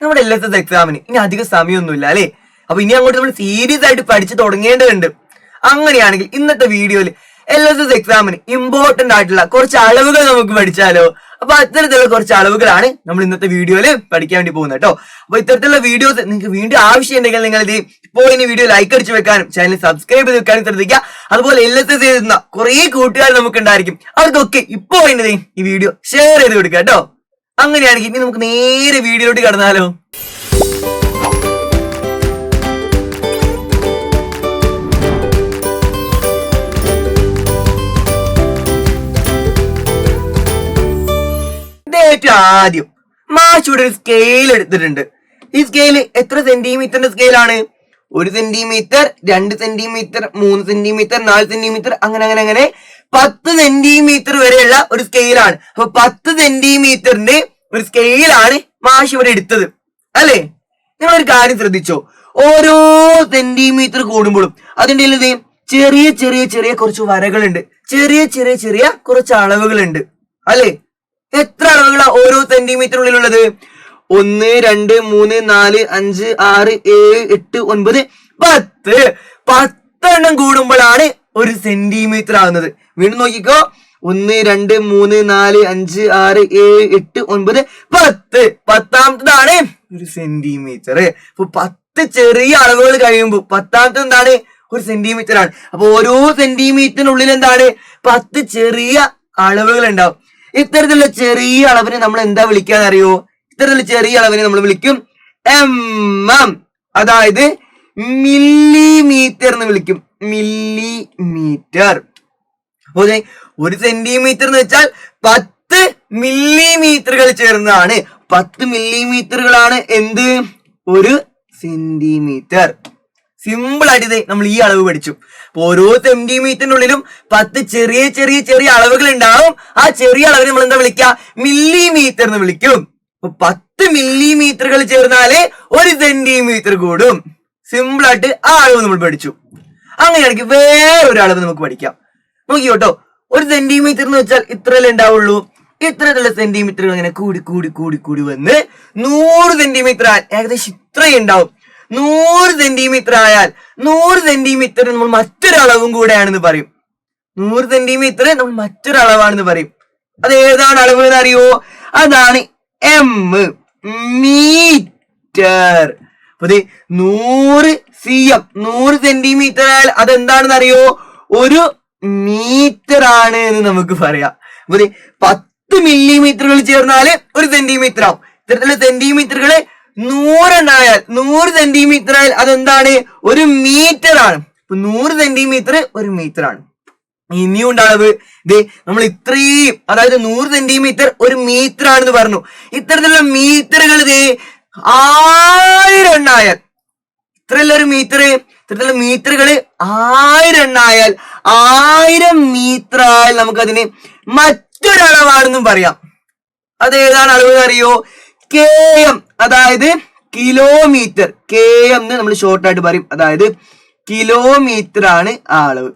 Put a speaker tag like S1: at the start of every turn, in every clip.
S1: നമ്മുടെ LSS എക്സാമിന് ഇനി അധികം സമയമൊന്നുമില്ല അല്ലെ. അപ്പൊ ഇനി അങ്ങോട്ട് നമ്മൾ സീരിയസ് ആയിട്ട് പഠിച്ചു തുടങ്ങേണ്ടതുണ്ട്. അങ്ങനെയാണെങ്കിൽ ഇന്നത്തെ വീഡിയോയിൽ LSS എക്സാമിന് ഇമ്പോർട്ടന്റ് ആയിട്ടുള്ള കുറച്ച് അളവുകൾ നമുക്ക് പഠിച്ചാലോ? അപ്പൊ അത്തരത്തിലുള്ള കുറച്ച് അളവുകളാണ് നമ്മൾ ഇന്നത്തെ വീഡിയോയിൽ പഠിക്കാൻ വേണ്ടി പോകുന്നത് കേട്ടോ. അപ്പൊ ഇത്തരത്തിലുള്ള വീഡിയോസ് നിങ്ങൾക്ക് വീണ്ടും ആവശ്യമുണ്ടെങ്കിൽ നിങ്ങൾ ഇത് ഇപ്പോൾ ഇനി വീഡിയോ ലൈക്ക് അടിച്ചു വെക്കാനും ചാനൽ സബ്സ്ക്രൈബ് ചെയ്ത് വെക്കാനും ശ്രദ്ധിക്കുക. അതുപോലെ LSS എഴുതുന്ന കുറെ കൂട്ടുകാർ നമുക്ക് ഉണ്ടായിരിക്കും. അവർക്കൊക്കെ ഇപ്പോൾ ഇനി ഈ വീഡിയോ ഷെയർ ചെയ്ത് കൊടുക്കുക കേട്ടോ. അങ്ങനെയാണെങ്കിൽ ഇനി നമുക്ക് നേരെ വീഡിയോയിലോട്ട് കടന്നാലോ? ഏറ്റവും ആദ്യം മാഷൂടെ ഒരു സ്കെയിൽ എടുത്തിട്ടുണ്ട്. ഈ സ്കെയില് എത്ര സെന്റിമീറ്ററിന്റെ സ്കെയിലാണ്? 1 സെന്റിമീറ്റർ, 2 സെന്റിമീറ്റർ, 3 സെന്റിമീറ്റർ, 4 സെന്റിമീറ്റർ, അങ്ങനെ 10 സെന്റിമീറ്റർ വരെയുള്ള ഒരു സ്കെയിലാണ്. അപ്പൊ 10 സെന്റിമീറ്ററിന്റെ ഒരു സ്കെയിലാണ് മാഷ് ഇവിടെ എടുത്തത് അല്ലെ. നിങ്ങളൊരു കാര്യം ശ്രദ്ധിച്ചോ, ഓരോ സെന്റിമീറ്റർ കൂടുമ്പോഴും അതിൻ്റെ ചെറിയ ചെറിയ ചെറിയ കുറച്ച് വരകളുണ്ട്, ചെറിയ ചെറിയ ചെറിയ കുറച്ച് അളവുകളുണ്ട് അല്ലെ. എത്ര അളവുകളാ ഓരോ സെന്റിമീറ്ററിനുള്ളിലുള്ളത്? 1, 2, 3, 4, 5, 6, 7, 8, 9, 10 10 കൂടുമ്പോഴാണ് ഒരു സെന്റിമീറ്റർ ആവുന്നത്. വീണ്ടും നോക്കിക്കോ, 1, 2, 3, 4, 5, 6, 7, 8, 9, 10 10ാമത്തതാണ് ഒരു സെന്റിമീറ്റർ. അപ്പൊ 10 ചെറിയ അളവുകൾ കഴിയുമ്പോൾ 10ാമത്തെ എന്താണ്? ഒരു സെന്റിമീറ്റർ ആണ്. അപ്പൊ ഓരോ സെന്റിമീറ്ററിനുള്ളിൽ എന്താണ്? 10 ചെറിയ അളവുകൾ ഉണ്ടാവും. ഇത്തരത്തിലുള്ള ചെറിയ അളവിനെ നമ്മൾ എന്താ വിളിക്കാന്ന് അറിയോ? ഇത്തരത്തിലുള്ള ചെറിയ അളവിനെ നമ്മൾ വിളിക്കും mm, അതായത് മില്ലിമീറ്റർ എന്ന് വിളിക്കും. മില്ലിമീറ്റർ. അപ്പൊ ഒരു സെന്റിമീറ്റർ എന്ന് വെച്ചാൽ 10 മില്ലിമീറ്ററുകൾ ചേർന്നതാണ്. 10 മില്ലിമീറ്ററുകളാണ് എന്ത്? ഒരു സെന്റിമീറ്റർ. സിമ്പിൾ ആയിട്ട് നമ്മൾ ഈ അളവ് പഠിച്ചു. ഓരോ സെന്റിമീറ്ററിനുള്ളിലും 10 ചെറിയ ചെറിയ ചെറിയ അളവുകൾ ഉണ്ടാവും. ആ ചെറിയ അളവിന് നമ്മൾ എന്താ വിളിക്കുക? മില്ലിമീറ്റർ എന്ന് വിളിക്കും. അപ്പൊ 10 മില്ലിമീറ്ററുകൾ ചേർന്നാലേ ഒരു സെന്റിമീറ്റർ കൂടും. സിമ്പിൾ ആയിട്ട് ആ അളവ് നമ്മൾ പഠിച്ചു. അങ്ങനെയാണെങ്കിൽ വേറൊരു അളവ് നമുക്ക് പഠിക്കാം. നോക്കിയോട്ടോ, ഒരു സെന്റിമീറ്റർ എന്ന് വെച്ചാൽ ഇത്രയല്ലേ ഉണ്ടാവുള്ളൂ. ഇത്തരത്തിലുള്ള സെന്റിമീറ്ററുകൾ ഇങ്ങനെ കൂടി കൂടി കൂടി കൂടി വന്ന് 100 സെന്റിമീറ്റർ ഏകദേശം ഇത്രയും ഉണ്ടാവും. 100 സെന്റിമീറ്റർ ആയാൽ 100 സെന്റിമീറ്റർ നമ്മൾ മറ്റൊരു അളവും കൂടെയാണെന്ന് പറയും. 100 സെന്റിമീറ്റർ നമ്മൾ മറ്റൊരു അളവാണെന്ന് പറയും. അത് ഏതാണ് അളവ് എന്ന് അറിയോ? അതാണ് m, മീറ്റർ. അപ്പൊ 100 cm, 100 സെന്റിമീറ്റർ ആയാൽ അതെന്താണെന്ന് അറിയോ? ഒരു മീറ്റർ ആണ് എന്ന് നമുക്ക് പറയാം. അപ്പൊ 10 മില്ലിമീറ്ററുകൾ ചേർന്നാല് ഒരു സെന്റിമീറ്റർ ആവും. ഇത്തരത്തിലുള്ള സെന്റിമീറ്ററുകള് 100 ആയാൽ 100 സെന്റിമീറ്റർ ആയാൽ അതെന്താണ്? ഒരു മീറ്റർ ആണ്. 100 സെന്റിമീറ്റർ ഒരു മീറ്റർ ആണ്. ഇനിയുണ്ട് അളവ്. നമ്മൾ ഇത്രയും, അതായത് 100 സെന്റിമീറ്റർ ഒരു മീറ്റർ ആണെന്ന് പറഞ്ഞു. ഇത്തരത്തിലുള്ള മീറ്ററുകൾ 1000 എണ്ണായാൽ, ഇത്രയല്ല ഒരു മീറ്റർ, ഇത്തരത്തിലുള്ള മീറ്ററുകൾ 1000 എണ്ണായാൽ 1000 മീറ്റർ ആയാൽ നമുക്കതിന് മറ്റൊരളവാണെന്നും പറയാം. അത് ഏതാണ് അളവ് അറിയോ? km, അതായത് കിലോമീറ്റർ. km എന്ന് നമ്മൾ ഷോർട്ട് ആയിട്ട് പറയും. അതായത് കിലോമീറ്റർ ആണ് ആ അളവ്.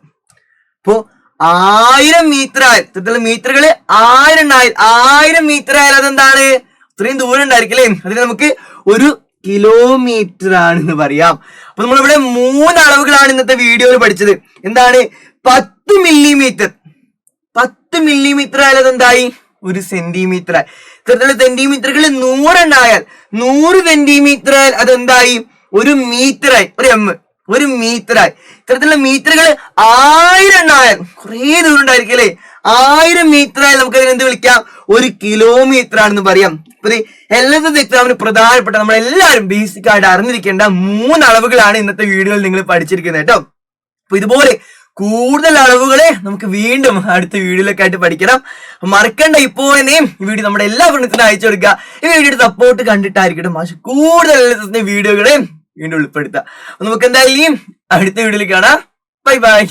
S1: അപ്പോ 1000 മീറ്റർ ആയാൽ, ഇത്തരത്തിലുള്ള മീറ്ററുകൾ 1000 ആയാൽ, 1000 മീറ്റർ ആയാൽ അതെന്താണ്? ഇത്രയും ദൂരം ഉണ്ടായിരിക്കും അല്ലേ. അതിന് നമുക്ക് ഒരു കിലോമീറ്റർ ആണെന്ന് പറയാം. അപ്പൊ നമ്മളിവിടെ 3 അളവുകളാണ് ഇന്നത്തെ വീഡിയോയിൽ പഠിച്ചത്. എന്താണ്? 10 മില്ലിമീറ്റർ. 10 മില്ലിമീറ്റർ ആയാൽ അതെന്തായി? ഒരു സെന്റിമീറ്റർ ആയി. ഇത്തരത്തിലുള്ള സെന്റിമീറ്ററുകൾ 100 ആയാൽ, 100 സെന്റിമീറ്റർ ആയാൽ അതെന്തായി? ഒരു മീറ്റർ ആയി. ഒരു m, ഒരു മീറ്റർ ആയി. ഇത്തരത്തിലുള്ള മീറ്ററുകൾ 1000 ആയാൽ കുറേ ദൂരം ഉണ്ടായിരിക്കും അല്ലേ. 1000 മീറ്റർ ആയാൽ നമുക്ക് അതിന് എന്ത് വിളിക്കാം? ഒരു കിലോമീറ്റർ ആണെന്ന് പറയാം. അപ്പൊ LSS എക്സാമിന് പ്രധാനപ്പെട്ട നമ്മളെല്ലാവരും ബേസിക് ആയിട്ട് അറിഞ്ഞിരിക്കേണ്ട 3 അളവുകളാണ് ഇന്നത്തെ വീഡിയോയിൽ നിങ്ങൾ പഠിച്ചിരിക്കുന്നത് കേട്ടോ. അപ്പൊ ഇതുപോലെ കൂടുതൽ അളവുകളെ നമുക്ക് വീണ്ടും അടുത്ത വീഡിയോയിലൊക്കെ ആയിട്ട് പഠിക്കണം. മറക്കണ്ട, ഇപ്പോൾ തന്നെയും ഈ വീഡിയോ നമ്മുടെ എല്ലാ ഫ്രണ്ട്സിനും അയച്ചു കൊടുക്കുക. ഈ വീഡിയോയുടെ സപ്പോർട്ട് കണ്ടിട്ടായിരിക്കട്ടെ മാഷ് കൂടുതൽ LSS വീഡിയോകളെ വീണ്ടും ഉൾപ്പെടുത്തുക. നമുക്ക് എന്തായാലും അടുത്ത വീഡിയോയിൽ കാണാം. Bye bye.